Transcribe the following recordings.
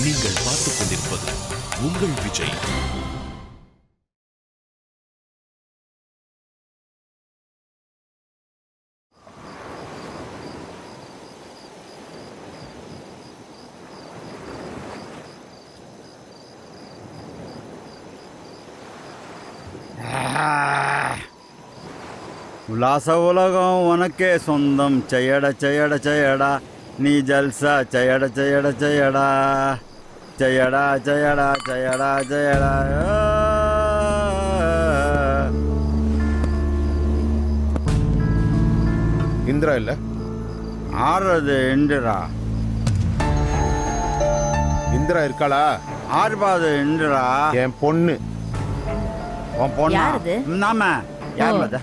நீங்கள் பார்த்துக் கொண்டிருப்பது உங்கள் விஜய். உல்லாச உலகம் உனக்கே சொந்தம், செய்யட செய்யட செய்யடா நீ ஜல்சா, செய்யட செய்யட செய்யடா செய்யடா செய்யடா செய்யடா செய்யடா. இந்திரா இல்ல? ஆறுறது இந்திரா. இந்திரா இருக்காளா? ஆறுபாது இந்திரா. என் பொண்ணு. உன் பொண்ணு? யாருது? நாம யார் அது?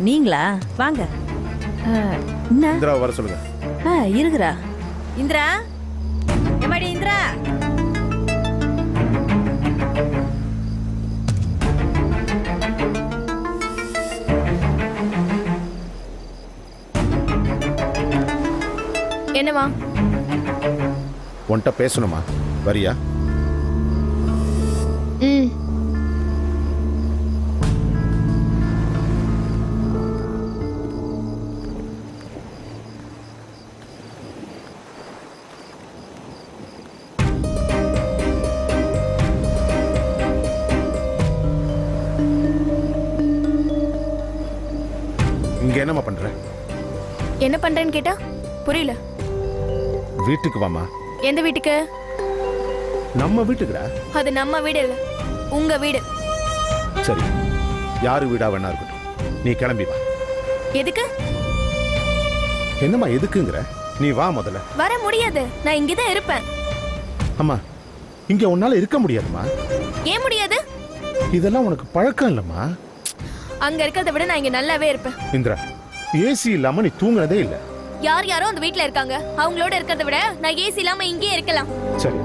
நீங்களா? வாங்க. என்ன? இந்திரா வர சொல்லுங்க. இருக்குறா. இந்திரா, எம்மாடி இந்திரா? என்னவா? உன்கிட்ட பேசணுமா? வரியா? ம். இங்க என்னம்மா பண்ற? என்ன பண்றேன்னு கேட்டா புரியல. வீட்டுக்கு வாமா. எந்த வீட்டுக்கு? நம்ம வீட்டுக்குடா. அது நம்ம வீடு இல்ல, உங்க வீடு. சரி, யாரு வீடா வேணா இருக்கட்டும், நீ கிளம்பி வா. எதுக்கு? என்னம்மா எதுக்குங்கிற? நீ வா முதல்ல. வர முடியாது, நான் இங்கதான் இருப்பேன். அம்மா, இங்க உன்னால இருக்க முடியாதுமா. ஏன் முடியாது? இதெல்லாம் உனக்கு பழக்கம் இல்லம்மா. அங்க இருக்கிறத விட நான் இங்க நல்லாவே இருப்பேன். இந்திரா, ஏசி இல்லாம நீ தூங்குறதே இல்ல. யார் யாரோ அந்த வீட்ல இருக்காங்க, அவங்களோட இருக்கிறத விட நான் ஏசி இல்லாம இங்கேயே இருக்கலாம். சரி,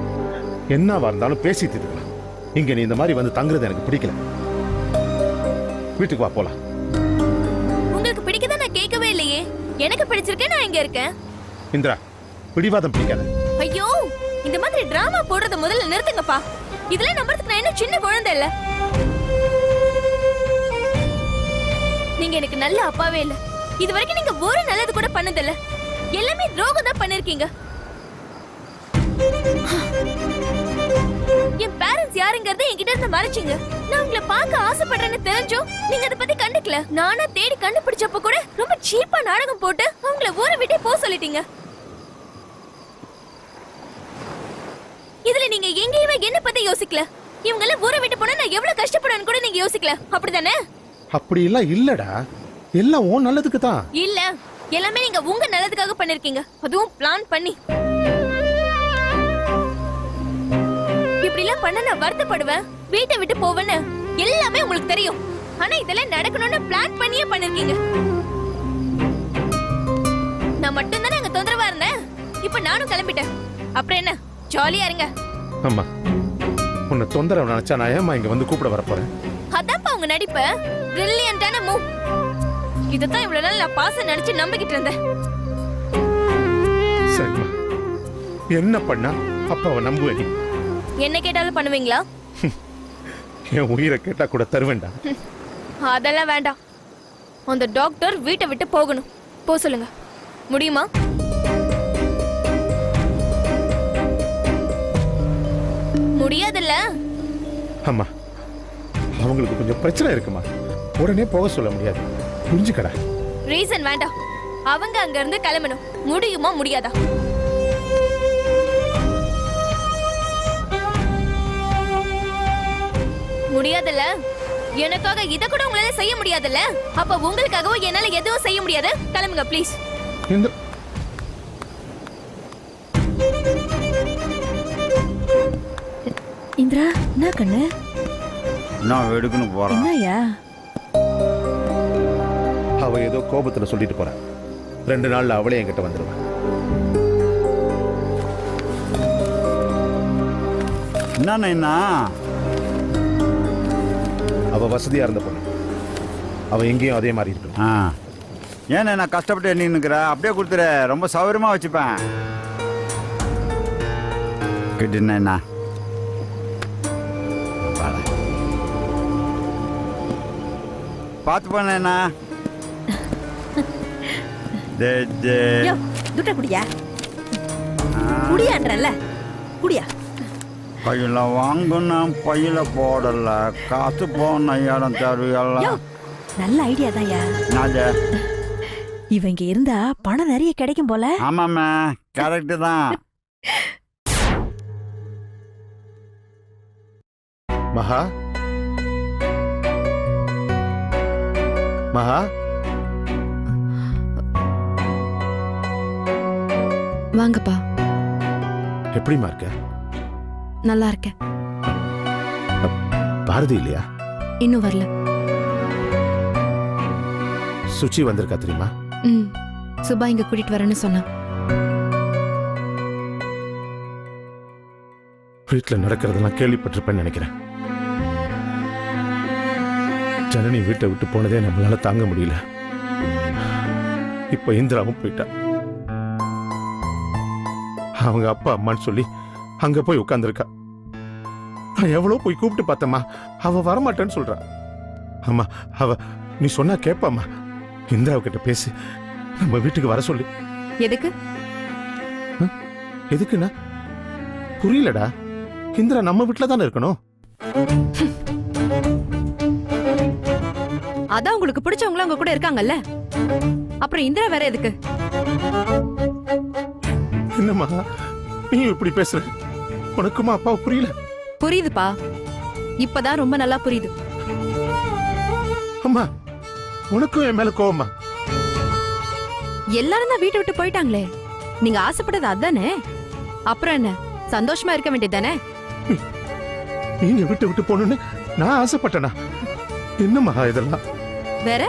என்னவா இருந்தாலும் பேசி தீர்க்கலாம். இங்க நீ இந்த மாதிரி வந்து தங்குறது எனக்கு பிடிக்கல. வீட்டுக்கு வா, போலாம். உங்களுக்கு பிடிக்கதா? நான் கேட்கவே இல்லையே. எனக்கு பிடிச்சிருக்கேன், நான் இங்க இருக்கேன். இந்திரா, பிடிவாதம் பிடிக்காத. ஐயோ, இந்த மாதிரி டிராமா போடுறத முதல்ல நிறுத்துங்கப்பா. இதெல்லாம் நம்பறதுக்கு நான் என்ன சின்ன குழந்தை இல்ல. நீங்க எனக்கு நல்ல அப்பாவே இல்ல. இது வரைக்கும் நீங்க ஒரு நல்லது கூட பண்ணதில்ல. எல்லாமே துரோகம் தான் பண்ணிருக்கீங்க. என் பேரண்ட்ஸ் யாருங்கறத என்கிட்ட இருந்து மறைச்சீங்க. நான் உங்களை பார்க்க ஆசைப்படுறேன்னு தெரிஞ்சும் நீங்க அதை பத்தி கண்டுக்கல. நானா தேடி கண்டுபிடிச்சப்ப கூட ரொம்ப சீப்பா நாடகம் போட்டு உங்களை ஊரை விட்டே போக சொல்லிட்டீங்க. இதுல நீங்க எங்கேயுமே என்ன பத்தி யோசிக்கல. இவங்க எல்லாம் ஊரை விட்டு போனா நான் எவ்வளவு கஷ்டப்படுவேன்னு கூட நீங்க யோசிக்கல. அப்படிதானே? அப்படி எல்லாம் இல்லடா, எல்லாம் உன் நல்லதுக்கு தான். இல்ல, எல்லாமே நீங்க உங்க நல்லதுக்காக பண்ணிருக்கீங்க, அதுவும் பிளான் பண்ணி. இப்படி எல்லாம் பண்ண நான் வருத்தப்படுவேன், வீட்டை விட்டு போவேன்னு எல்லாமே உங்களுக்கு தெரியும். ஆனா இதெல்லாம் நடக்கணும்னு பிளான் பண்ணியே பண்ணிருக்கீங்க. நான் மட்டும் தானே அங்க தொந்தரவா இருந்தேன். இப்ப நானும் கிளம்பிட்டேன். அப்புறம் என்ன, ஜாலியா இருங்க. அம்மா, உன்னை தொந்தரவு நினைச்சா நான் ஏமா இங்க வந்து கூப்பிட வரப்போறேன்? அதான்ப்பா உங்க நடிப்பு. பிரில்லியன்ட்டான மூவ். இதத்தான் இவ்வளவு நாள் நான் பாச நினைச்சு நம்பிக்கிட்டு இருந்தேன். சரிம்மா, என்ன பண்ணா அப்ப அவ நம்புவே? நீ என்ன கேட்டாலும் பண்ணுவீங்களா? என் உயிரை கேட்டா கூட தருவேண்டா. அதெல்லாம் வேண்டாம். அந்த டாக்டர் வீட்டை விட்டு போகணும். போ சொல்லுங்க. முடியுமா? முடியாதுல்ல? அம்மா, அவங்களுக்கு கொஞ்சம் பிரச்சனை இருக்குமா, உடனே போக சொல்ல முடியாது, புரிஞ்சுக்கடா. ரீசன் வேண்டாம். அவங்க அங்க இருந்து கிளம்பணும். முடியுமா முடியாதா? முடியாதுல்ல? எனக்காக இத கூட உங்களால செய்ய முடியாதுல்ல? அப்ப உங்களுக்காகவும் என்னால எதுவும் செய்ய முடியாது. கிளம்புங்க ப்ளீஸ். இந்திரா, என்ன கண்ணு? நான் எடுக்கணும் போறேன். என்னய்யா? அவ ஏதோ கோபத்துல சொல்லிட்டு போறா. 2 நாள்ல அவளே என்கிட்ட வந்துருவா. என்ன அவ வசதியா இருந்த பொண்ணு, அவ எங்கேயும் அதே மாதிரி இருக்கணும். ஏன் நான் கஷ்டப்பட்டு எண்ணின்னுக்குற? அப்படியே கொடுத்துரு, ரொம்ப சௌகரியமா வச்சுப்பேன். கிட்டினேண்ணா பார்த்து போனேண்ணா யோ துட்ட குடியா குடியான்றல்ல குடியா பையில வாங்கணும் பையில போடல காசு போன இடம் யோ தருவியல்ல நல்ல ஐடியா தான்யா நாஜ இவன் இங்க இருந்தா பணம் நிறைய கிடைக்கும் போல ஆமாம்மா கரெக்டு தான் மகா மகா வாங்கப்பா. எப்படிமா இருக்க? நல்லா இருக்கேன். பாரதி இல்லையா? இன்னும் வரல. சுச்சி வந்திருக்கா தெரியுமா? சுபா இங்க கூட்டிட்டு வரேன்னு சொன்னான். வீட்டுல நடக்கிறதெல்லாம் கேள்விப்பட்டிருப்பேன்னு நினைக்கிறேன். ஜனனி வீட்டை விட்டு போனதே நம்மளால தாங்க முடியல. இப்ப இந்திராவும் போயிட்டா. அவங்க அப்பா அம்மான்னு சொல்லி அங்க போய் உட்கார்ந்துருக்கா. நான் எவ்வளவு போய் கூப்பிட்டு பார்த்தம்மா, அவ வரமாட்டேன்னு சொல்றா. ஆமா, அவ நீ சொன்னா கேப்பாமா. இந்திராவுக்கிட்ட பேசி நம்ம வீட்டுக்கு வர சொல்லி. எதுக்கு? எதுக்குன்னா புரியலடா. இந்திரா நம்ம வீட்டுல தானே இருக்கணும். அதான் உங்களுக்கு பிடிச்சவங்களும் அங்க கூட இருக்காங்கல்ல, அப்புறம் இந்திரா வேற எதுக்கு? என்னம்மா நீ இப்படி பேசுற? உனக்குமா அப்பாவை புரியல? புரியுதுப்பா, இப்பதான் ரொம்ப நல்லா புரியுது. அம்மா உனக்கும் என் மேல கோவமா? எல்லாரும் தான் வீட்டை விட்டு போயிட்டாங்களே, நீங்க ஆசைப்பட்டது அதானே. அப்புறம் என்ன, சந்தோஷமா இருக்க வேண்டியதானே? நீங்க விட்டு விட்டு போகணும்னு நான் ஆசைப்பட்டனா? என்னம்மா இதெல்லாம்? வேற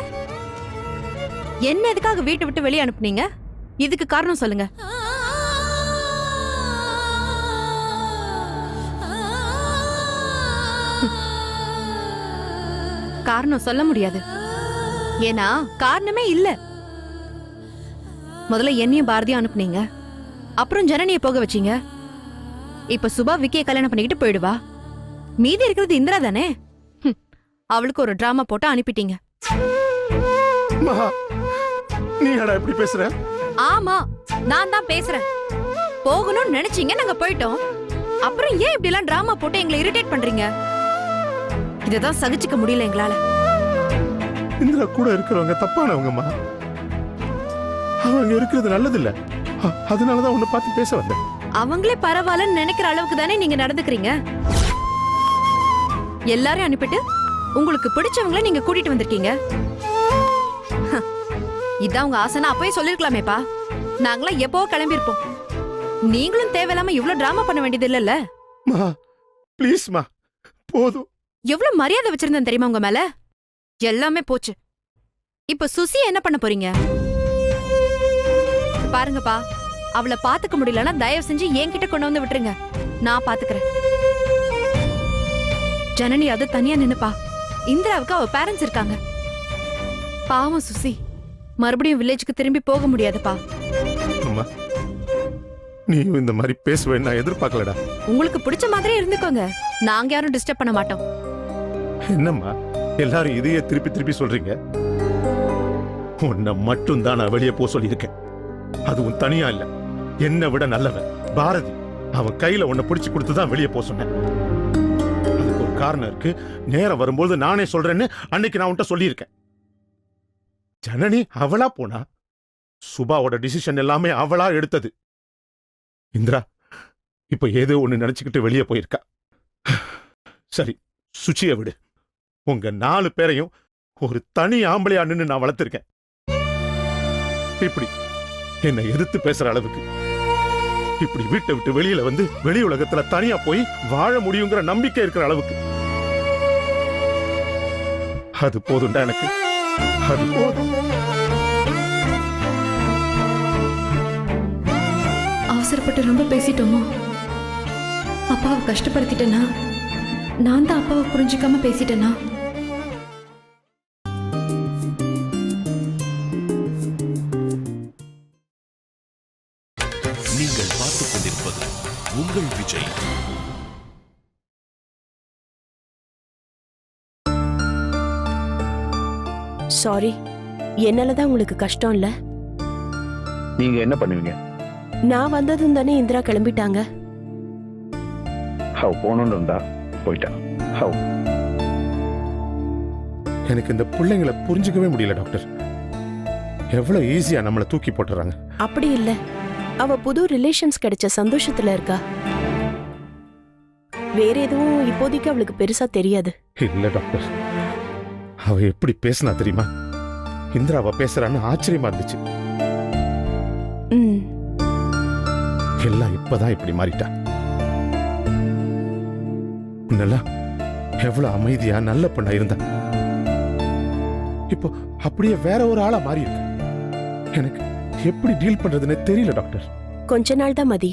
என்ன, எதுக்காக வீட்டை விட்டு வெளியே அனுப்புனீங்க? இதுக்கு காரணம் சொல்லுங்க. காரணம் சொல்ல முடியாது, ஏன்னா காரணமே இல்ல. முதல்ல என்னையும் பாரதியும் அனுப்புனீங்க, அப்புறம் ஜனனியை போக வச்சீங்க. இப்ப சுபா விக்கிய கல்யாணம் பண்ணிக்கிட்டு போயிடுவா. மீதி இருக்கிறது இந்திரா தானே. அவளுக்கு ஒரு டிராமா போட்டு அனுப்பிட்டீங்க. நீ என்னடா இப்படி பேசுற? ஆமா, நான் தான் பேசுறேன். போகணும்னு நினைச்சீங்க, நாங்க போயிட்டோம். அப்புறம் ஏன் இப்படி எல்லாம் டிராமா போட்டு எங்களை இரிட்டேட் பண்றீங்க? இததான் சகிச்சுக்க முடியல எங்களால. இந்திரா கூட இருக்கிறவங்க தப்பானவங்கம்மா. அவங்க இருக்கிறது நல்லது இல்ல. அதனாலதான் உன்னை பார்த்து பேச வந்தேன். அவங்களே பரவாயில்லன்னு நினைக்கிற அளவுக்கு தானே நீங்க நடந்துக்கிறீங்க. எல்லாரையும் அனுப்பிட்டு உங்களுக்கு பிடிச்சவங்கள நீங்க கூட்டிட்டு வந்திருக்கீங்க. இதான் உங்க ஆசைனா அப்பவே சொல்லிருக்கலாமேப்பா. நாங்களாம் எப்போ கிளம்பிருப்போம். நீங்களும் தேவையில்லாம இவ்வளவு டிராமா பண்ண வேண்டியது இல்லல்ல. ப்ளீஸ்மா, போதும். எவ்வளவு மரியாதை வச்சிருந்தேன் தெரியுமா உங்க மேல? எல்லாமே போச்சு. இப்ப சுசி என்ன பண்ண போறீங்க? பாருங்கப்பா, அவளை பாத்துக்க முடியலன்னா தயவு செஞ்சு என்கிட்ட கொண்டு வந்து விட்டுருங்க, நான் பாத்துக்கிறேன். ஜனனி அது தனியா நின்னுப்பா. இந்திராவுக்கு அவ பேரண்ட்ஸ் இருக்காங்க. பாவம் சுசி, மறுபடியும் வில்லேஜுக்கு திரும்பி போக முடியாதுப்பா. அம்மா, நீ இந்த மாதிரி பேசுவேன்னு நான் எதிர்பார்க்கலடா. உங்களுக்கு பிடிச்ச மாதிரி இருந்துக்கோங்க, நாங்க யாரும் டிஸ்டர்ப் பண்ண மாட்டோம். என்னம்மா எல்லாரும் இதையே திருப்பி திருப்பி சொல்றீங்க? உன்னை மட்டும் தான் நான் வெளியே போக சொல்லியிருக்கேன். அதுவும் தனியா இல்ல, என்னை விட நல்லவன் பாரதி அவன் கையில உன்னை பிடிச்சு கொடுத்துதான் வெளியே போக சொன்னேன். அதுக்கு ஒரு காரணம் இருக்கு. நேரம் வரும்போது நானே சொல்றேன்னு அன்னைக்கு நான் உன்கிட்ட சொல்லியிருக்கேன். ஜனனி அவளா போனா, சுபாவோட டிசிஷன் எல்லாமே அவளா எடுத்தது. இந்திரா இப்ப ஏதோ ஒண்ணு நினைச்சுக்கிட்டு வெளியே போயிருக்கா. சரி, சுச்சியை விடு. உங்க 4 பேரையும் ஒரு தனி ஆம்பளையா நின்னு நான் வளர்த்திருக்கேன். இப்படி என்னை எதிர்த்து பேசுற அளவுக்கு, இப்படி வீட்டை விட்டு வெளியில வந்து வெளி உலகத்துல தனியா போய் வாழ முடியுங்கிற நம்பிக்கை இருக்கிற அளவுக்கு, அது போதும்டா எனக்கு. அது போதும். அவசரப்பட்டு ரொம்ப பேசிட்டோமோ? அப்பாவை கஷ்டப்படுத்திட்டேனா? நான் தான் அப்பாவை புரிஞ்சுக்காம பேசிட்டேனா? நீங்கள் பார்த்துக் கொண்டிருப்பது உங்கள் விஜய். சாரி, என்னாலதான் உங்களுக்கு கஷ்டம் இல்ல. நீங்க என்ன பண்ணுவீங்க? நான் வந்ததும் தானே இந்திரா கிளம்பிட்டாங்க. ஹவ் போகணும்னு இருந்தா போயிட்டா. ஹவ் எனக்கு இந்த பிள்ளைங்களை புரிஞ்சுக்கவே முடியல டாக்டர். எவ்வளவு ஈஸியா நம்மளை தூக்கி போட்டுறாங்க. அப்படி இல்ல, அவ புது ரிலேஷன்ஸ் கிடைச்ச சந்தோஷத்துல இருக்கா. வேற எதுவும் இப்போதைக்கு அவளுக்கு பெருசா தெரியாது. இல்ல டாக்டர், அவ எப்படி பேசினா தெரியுமா? இந்திராவ பேசுறான்னு ஆச்சரியமா இருந்துச்சு. ம், எல்லாம் இப்பதான் இப்படி மாறிட்டா. முன்னெல்லாம் எவ்வளவு அமைதியா நல்ல பொண்ணா இருந்தா, இப்போ அப்படியே வேற ஒரு ஆளா மாறி இருக்கு. எனக்கு எப்படி டீல் பண்றதுன்னு தெரியல டாக்டர். கொஞ்ச நாள் தான் மதி,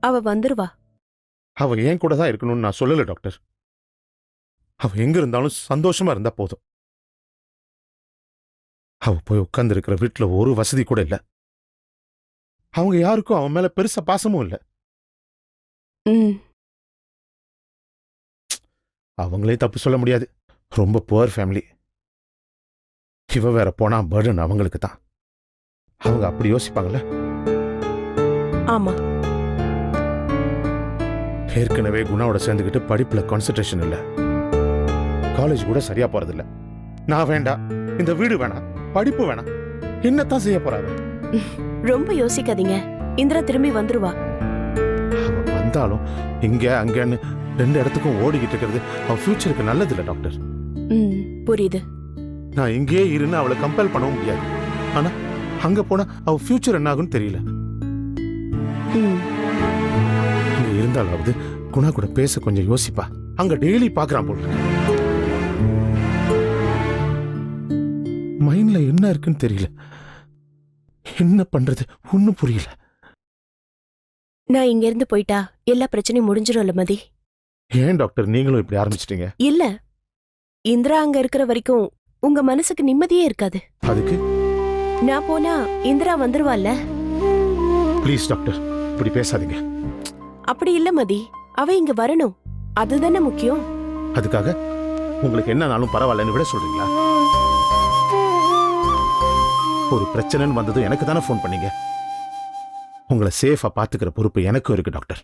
அவ வந்துருவா. அவ என் கூட தான் இருக்கணும்னு நான் சொல்லல டாக்டர். அவ எங்க இருந்தாலும் சந்தோஷமா இருந்தா போதும். அவ போய் உட்கார்ந்து இருக்கிற வீட்டுல ஒரு வசதி கூட இல்ல. அவங்க யாருக்கும் அவன் மேல பெருசா பாசமும் இல்ல. ம், அவங்களே தப்பு சொல்ல முடியாது. ரொம்ப புவர் ஃபேமிலி. இவ வேற போனா பர்டன் அவங்களுக்கு தான். அவங்க அப்படி யோசிப்பாங்கல்ல. ஆமா. ஏற்கனவே குணாவோட சேர்ந்துக்கிட்டு படிப்புல கான்சென்ட்ரேஷன் இல்ல. காலேஜ் கூட சரியா போறதில்ல. நான் வேண்டாம், இந்த வீடு வேணாம், படிப்பு வேணாம், என்னத்தான் செய்ய போறாங்க? ரொம்ப யோசிக்காதீங்க, இந்திரா திரும்பி வந்துருவா. அவ வந்தாலும் இங்க அங்கன்னு ரெண்டு இடத்துக்கும் ஓடிக்கிட்டு இருக்கிறது அவ ஃபியூச்சருக்கு நல்லது இல்ல டாக்டர். ம், புரியுது. நான் இங்கேயே இருந்து அவளை கம்பேல் பண்ணவும் முடியாது. ஆனா அங்க போனா அவ ஃபியூச்சர் என்ன ஆகும்னு தெரியல. ம், இங்க இருந்தாலாவது குணா கூட பேச கொஞ்சம் யோசிப்பா. அங்க டெய்லி பாக்குறான் போல. மைண்ட்ல என்ன இருக்குன்னு தெரியல. என்ன பண்றது ஒன்னும் புரியல. நான் இங்க இருந்து போயிட்டா எல்லா பிரச்சனையும் முடிஞ்சிடும்ல மதி. ஏன் டாக்டர் நீங்களும் இப்படி ஆரம்பிச்சிட்டீங்க? இல்ல, இந்திரா அங்க இருக்கிற வரைக்கும் உங்க மனசுக்கு நிம்மதியே இருக்காது. அதுக்கு நான் போனா இந்திரா வந்துருவாள்ல. ப்ளீஸ் டாக்டர், இப்படி பேசாதீங்க. அப்படி இல்ல மதி, அவ இங்க வரணும், அதுதானே முக்கியம். அதுக்காக உங்களுக்கு என்னன்னாலும் பரவாயில்லன்னு விட சொல்றீங்களா? ஒரு பிரச்சனைன்னு வந்ததும் எனக்கு தானே ஃபோன் பண்ணீங்க. உங்களை சேஃபா பாத்துக்கிற பொறுப்பு எனக்கும் இருக்கு டாக்டர்.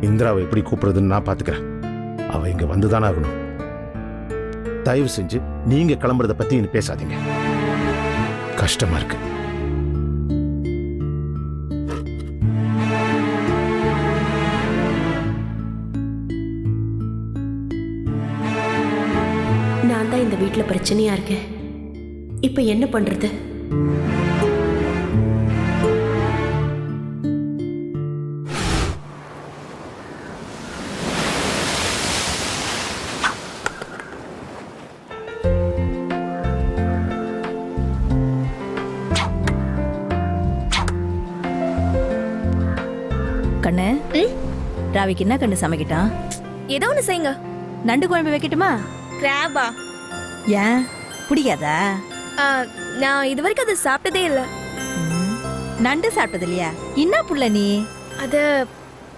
இந்திராவை எப்படி கூப்பிடுறதுன்னு நான் பாத்துக்கிறேன். அவ இங்க வந்துதானே ஆகணும். தயவு செஞ்சு நீங்க கிளம்புறத பத்தி இனி பேசாதீங்க. கஷ்டமா இருக்கு. நான் தான் இந்த வீட்ல பிரச்சனையா இருக்கேன். இப்ப என்ன பண்றது? கண்ணு, ராவிக்கு என்ன கண்ணு சமைக்கிட்டான்? ஏதோ ஒண்ணு செய்யுங்க. நண்டு குழம்பு வைக்கட்டுமா? கிராபா? ஏன் பிடிக்காதா? நான் இது வரைக்கும் அதை சாப்பிட்டதே இல்ல. நண்டு சாப்பிட்டது இல்லையா? என்ன புள்ள நீ? அது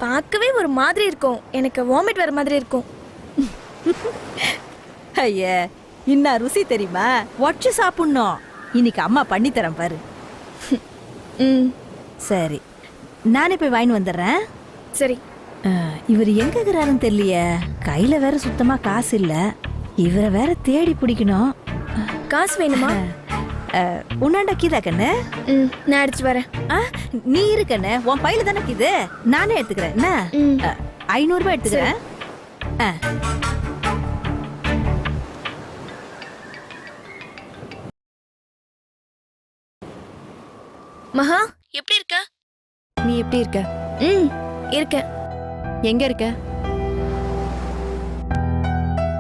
பார்க்கவே ஒரு மாதிரி இருக்கும். எனக்கு வாமிட் வர மாதிரி இருக்கும். ஐய, இன்னும் ருசி தெரியுமா? வச்சு சாப்பிடணும். இன்னைக்கு அம்மா பண்ணி தரேன் பாரு. ம், சரி, நானே போய் வாங்கி வந்துடுறேன். சரி. இவர் எங்க இருக்கிறாருன்னு தெரியலையே. கையில வேற சுத்தமா காசு இல்ல. இவரை வேற தேடி பிடிக்கணும். காசு வேணுமா? உன்னாண்ட கீதா கண்ணு? ம், நான் எடுத்துட்டு வரேன். நீ இருக்கண்ணு, உன் பையில தானே கீது. நானே எடுத்துக்கிறேன். என்ன, 500 ரூபாய் எடுத்துக்கிறேன். மகா, எப்படி இருக்க? நீ எப்படி இருக்க? ம், இருக்கேன். எங்க இருக்க?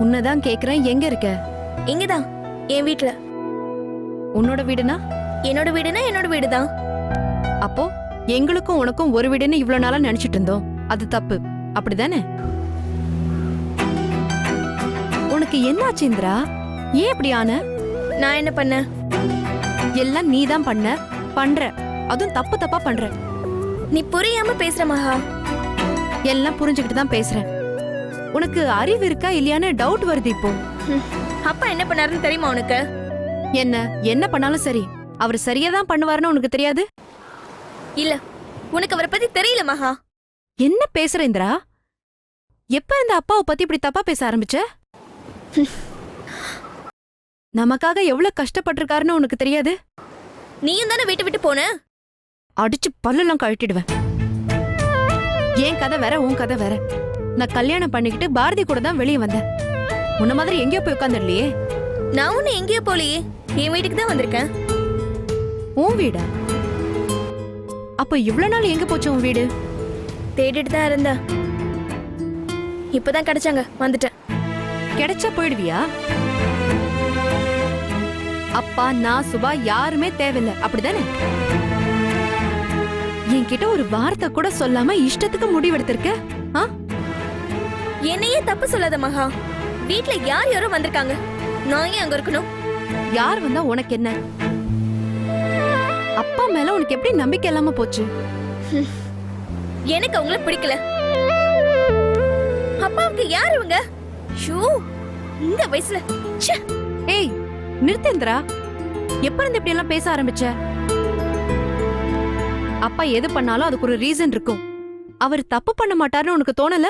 உன்னதான் கேக்குறேன், எங்க இருக்க? இங்கதான், என் வீட்ல. உன்னோட வீடுனா? என்னோட வீடுனா என்னோட வீடுதான். அப்போ எங்களுக்கும் உனக்கும் ஒரு வீடுன்னு இவ்வளவு நாளா நினைச்சிட்டு இருந்தோம். அது தப்பு, அப்படிதானே? உனக்கு என்னாச்சு இந்திரா? ஏன் இப்படி ஆன? நான் என்ன பண்ண? எல்லாம் நீதான் பண்ற. அதுவும் தப்பு தப்பா பண்ற. நீ புரியாம பேசுற மகா. எல்லாம் புரிஞ்சுக்கிட்டு தான் பேசுறேன். உனக்கு அறிவு இருக்கா இல்லையான்னு டவுட் வருது இப்போ. அப்பா என்ன பண்ணாருன்னு தெரியுமா உனக்கு? என்ன பண்ணாலும் சரி, அவர் சரியா தான் பண்ணுவாருன்னு உனக்கு தெரியாது? இல்ல, உனக்கு அவரை பத்தி தெரியல மகா. என்ன பேசுற இந்திரா? எப்ப இந்த அப்பாவை பத்தி இப்படி தப்பா பேச ஆரம்பிச்ச? நமக்காக எவ்வளவு கஷ்டப்பட்டிருக்காருன்னு உனக்கு தெரியாது? நீயும் தானே வீட்டை விட்டு போன. அடிச்சு பல்லெல்லாம் கழட்டிடுவேன். என் கதை வேற, உன் கதை வேற. நான் கல்யாணம் பண்ணிக்கிட்டு பாரதி கூட தான் வெளியே வந்தேன். உன்ன மாதிரி எங்கேயோ போய் உட்காந்துடலையே. நான் ஒண்ணு எங்கேயோ போலையே, என் வீட்டுக்கு தான் வந்திருக்கேன். உன் வீடா? அப்ப இவ்வளவு நாள் எங்க போச்சு உன் வீடு? தேடிட்டு தான் இருந்தேன். இப்பதான் கிடைச்சாங்க, வந்துட்டேன். கிடைச்சா போயிடுவியா? அப்பா, நான், சுபா யாருமே தேவையில்லை, அப்படிதானே? என்கிட்ட ஒரு வார்த்தை கூட சொல்லாம இஷ்டத்துக்கு முடிவெடுத்திருக்க. என்னையே தப்பு சொல்லாத மகா. வீட்ல யார் யாரோ வந்திருக்காங்க, நான் ஏன் அங்க இருக்கணும்? யார் வந்தா உனக்கு என்ன? அப்பா மேல உனக்கு எப்படி நம்பிக்கை இல்லாம போச்சு? எனக்கு அவங்கள பிடிக்கல. அப்பாவுக்கு யார் இவங்க? ஷூ, இந்த வயசுல. ஏய், நிறுத்தேந்திரா. எப்ப இருந்து இப்படி எல்லாம் பேச ஆரம்பிச்ச? அப்பா எது பண்ணாலும் அதுக்கு ஒரு ரீசன் இருக்கும். அவர் தப்பு பண்ண மாட்டாருன்னு உனக்கு தோணல?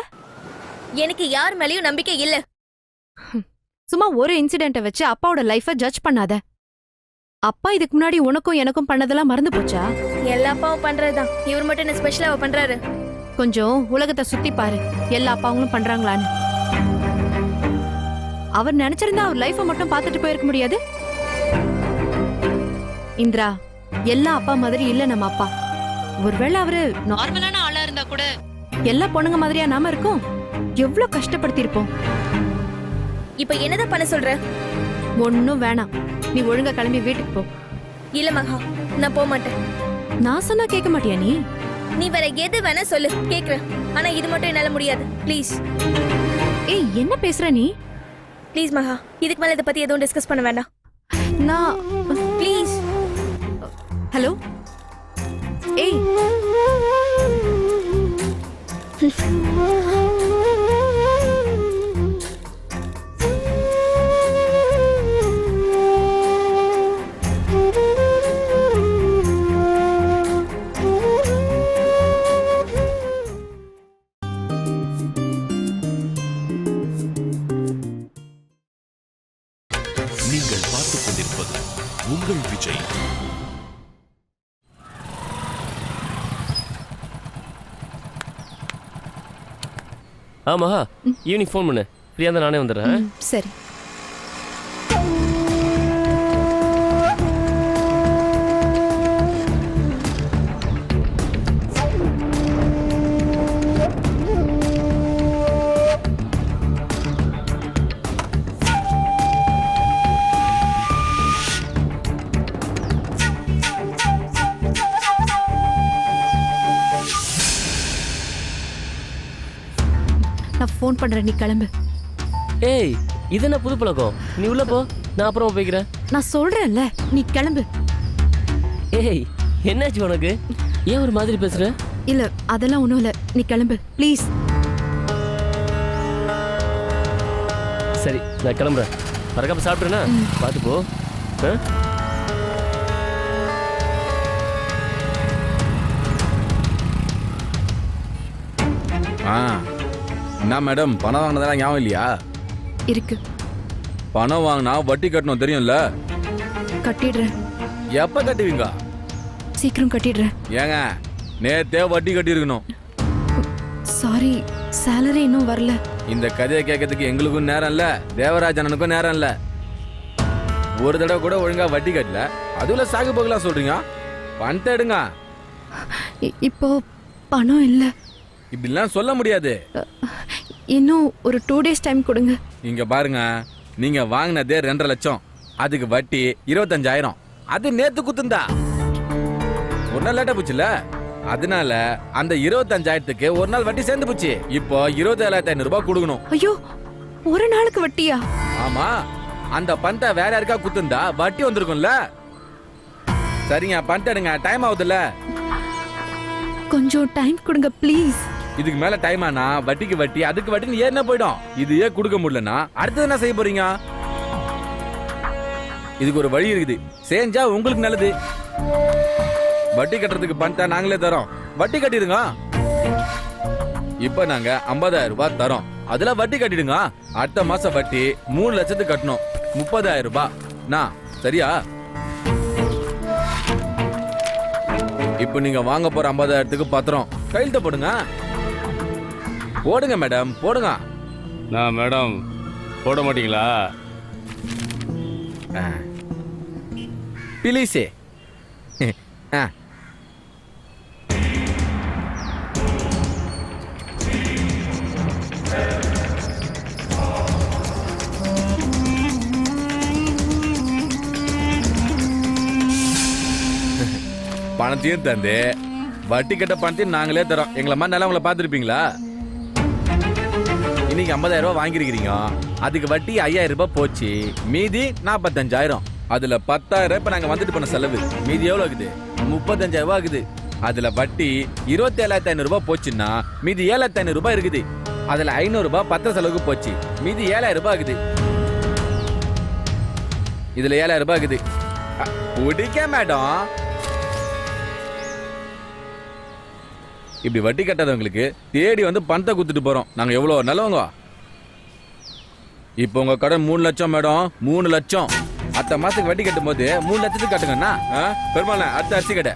எனக்கு யார் மேலயும் நம்பிக்கை இல்ல. சும்மா ஒரு இன்சிடென்ட்டை வச்சு அப்பாவோட லைஃப ஜட்ஜ் பண்ணாத. அப்பா இதுக்கு முன்னாடி உனக்கும் எனக்கும் பண்ணதெல்லாம் மறந்து போச்சா? எல்லா அப்பாவும் பண்றதுதான், இவர் மட்டும் என்ன ஸ்பெஷலா பண்றாரு? கொஞ்சம் உலகத்தை சுத்தி பாரு, எல்லா அப்பாங்களும் பண்றாங்களான்னு. அவர் நினைச்சிருந்தா அவர் லைஃப மட்டும் பார்த்துட்டு போயிருக்க முடியாது? இந்திரா, எல்லா அப்பா மாதிரி இல்ல நம்ம அப்பா. ஒருவேளை அவரு நார்மலான ஆளா இருந்தா கூட எல்லா பொண்ணுங்க மாதிரியா நாம இருக்கோம்? எவ்வளவு கஷ்டப்படுத்தி இருப்போம். இப்ப என்னதான் பண்ண சொல்ற? ஒன்னும் வேணாம், நீ ஒழுங்கா கிளம்பி வீட்டுக்கு போ. இல்ல மகா, நான் போக மாட்டேன். நான் சொன்னா கேட்க மாட்டியா நீ? நீ வேற எது வேணா சொல்லு, கேக்குறேன். ஆனா இது மட்டும் என்னால முடியாது, ப்ளீஸ். ஏய், என்ன பேசுற நீ? ப்ளீஸ் மகா, இதுக்கு மேல இதை பத்தி எதுவும் டிஸ்கஸ் பண்ண வேண்டாம். நான் ப்ளீஸ். ஹலோ. ஏய், நீங்கள் பார்த்துக் கொண்டிருப்பது உங்கள் விஜய். மகா, ஈவினிங் ஃபோன் பண்ணு. ஃப்ரீயாக இருந்தால் நானே வந்துடுறேன். சரி. நான் ஃபோன் பண்றேன், நீ கிளம்பு. ஏய், இது என்ன புது பழக்கம்? நீ உள்ள போ, நான் அப்புறமா போய்க்கிறேன். நான் சொல்றேன்ல, நீ கிளம்பு. ஏய், என்னாச்சு உனக்கு? ஏன் ஒரு மாதிரி பேசுற? இல்ல, அதெல்லாம் ஒண்ணும் இல்ல, நீ கிளம்பு ப்ளீஸ். சரி, நான் கிளம்புறேன். மறக்காம சாப்பிட்றேன்னா பார்த்து போ. என்ன மேடம், பணம் வாங்கினதெல்லாம் ஞாபகம் இல்லையா? இருக்கு. பணம் வாங்கினா வட்டி கட்டணும், தெரியும்ல? கட்டிடுறேன். எப்ப கட்டுவீங்க? சீக்கிரம் கட்டிடுறேன். ஏங்க, நேத்தே வட்டி கட்டி இருக்கணும். சாரி, சேலரி இன்னும் வரல. இந்த கதையை கேட்கறதுக்கு எங்களுக்கும் நேரம் இல்ல, தேவராஜனுக்கும் நேரம் இல்ல. ஒரு தடவை கூட ஒழுங்கா வட்டி கட்டல, அதுல சாகு போகலாம் சொல்றீங்க. பணத்தை எடுங்க. இப்போ பணம் இல்ல. இப்படிலாம் சொல்ல முடியாது. இன்னும் ஒரு 2 days டைம் கொடுங்க. இங்க பாருங்க, நீங்க வாங்கினதே 2.5 லட்சம், அதுக்கு வட்டி 25,000. அது நேத்து குத்துந்தா ஒரு நாள் லேட்டா போச்சுல, அதனால அந்த 25,000க்கு ஒரு நாள் வட்டி சேர்ந்து போச்சு. இப்போ 27,500 ரூபாய் கொடுக்கணும். ஐயோ, ஒரு நாளுக்கு வட்டியா? ஆமா, அந்த பணத்தை வேற யாருக்கா குத்துந்தா வட்டி வந்திருக்கும்ல. சரிங்க பண்ணிட்டேனுங்க, டைம் ஆகுதுல்ல. கொஞ்சம் டைம் கொடுங்க ப்ளீஸ். இதுக்கு மேல டைம் ஆனா வட்டிக்கு வட்டி அதுக்கு வட்டின்னு ஏறினா போயிடும். இது ஏன் கொடுக்க முடியலன்னா அடுத்தது என்ன செய்ய போறீங்க? இதுக்கு ஒரு வழி இருக்குது, செஞ்சா உங்களுக்கு நல்லது. வட்டி கட்டுறதுக்கு பணத்தை நாங்களே தரோம், வட்டி கட்டிடுங்க. இப்ப நாங்க 50,000 ரூபாய் தரோம், அதுல வட்டி கட்டிடுங்க. அடுத்த மாசம் வட்டி 3 லட்சத்துக்கு கட்டணும், 30,000 ரூபாய். நான் சரியா? இப்ப நீங்க வாங்க போற 50,000த்துக்கு பத்திரம் கையெழுத்து போடுங்க. போடுங்க மேடம், போடுங்க. நான் மேடம் போட மாட்டீங்களா? பிளீஸே. பணத்தையும் தந்து வட்டி கட்ட பணத்தையும் நாங்களே தரோம். எங்களை மாதிரி நல்லா உங்களை பார்த்துருப்பீங்களா? இன்னைக்கு 50,000 ரூபாய் வாங்கிருக்கிறீங்க, அதுக்கு வட்டி 5,000 ரூபாய் போச்சு, மீதி 45,000. அதுல 10,000 இப்ப நாங்க வந்துட்டு போன செலவு, மீதி எவ்வளவு ஆகுது? 35,000 ரூபாய் ஆகுது. அதுல வட்டி 27,500 ரூபாய் போச்சுன்னா மீதி 7,500 ரூபாய் இருக்குது. அதுல 500 ரூபாய் பத்திர செலவுக்கு போச்சு, மீதி 7,000 ரூபாய் ஆகுது. இதுல 7,000 ரூபாய் ஆகுது. பிடிக்க மேடம். இப்படி வட்டி கட்டாதவங்களுக்கு தேடி வந்து பணத்தை கொடுத்துட்டு போறோம். நாங்க எவ்வளவு நல்லவங்க. இப்போ உங்க கடன் 3 லட்சம் மேடம், 3 லட்சம். அடுத்த மாசத்துக்கு வட்டி கட்டும் போது 3 லட்சத்துக்கு கட்டுங்கண்ணா. பெருமாள் அடுத்த அரிசி கடை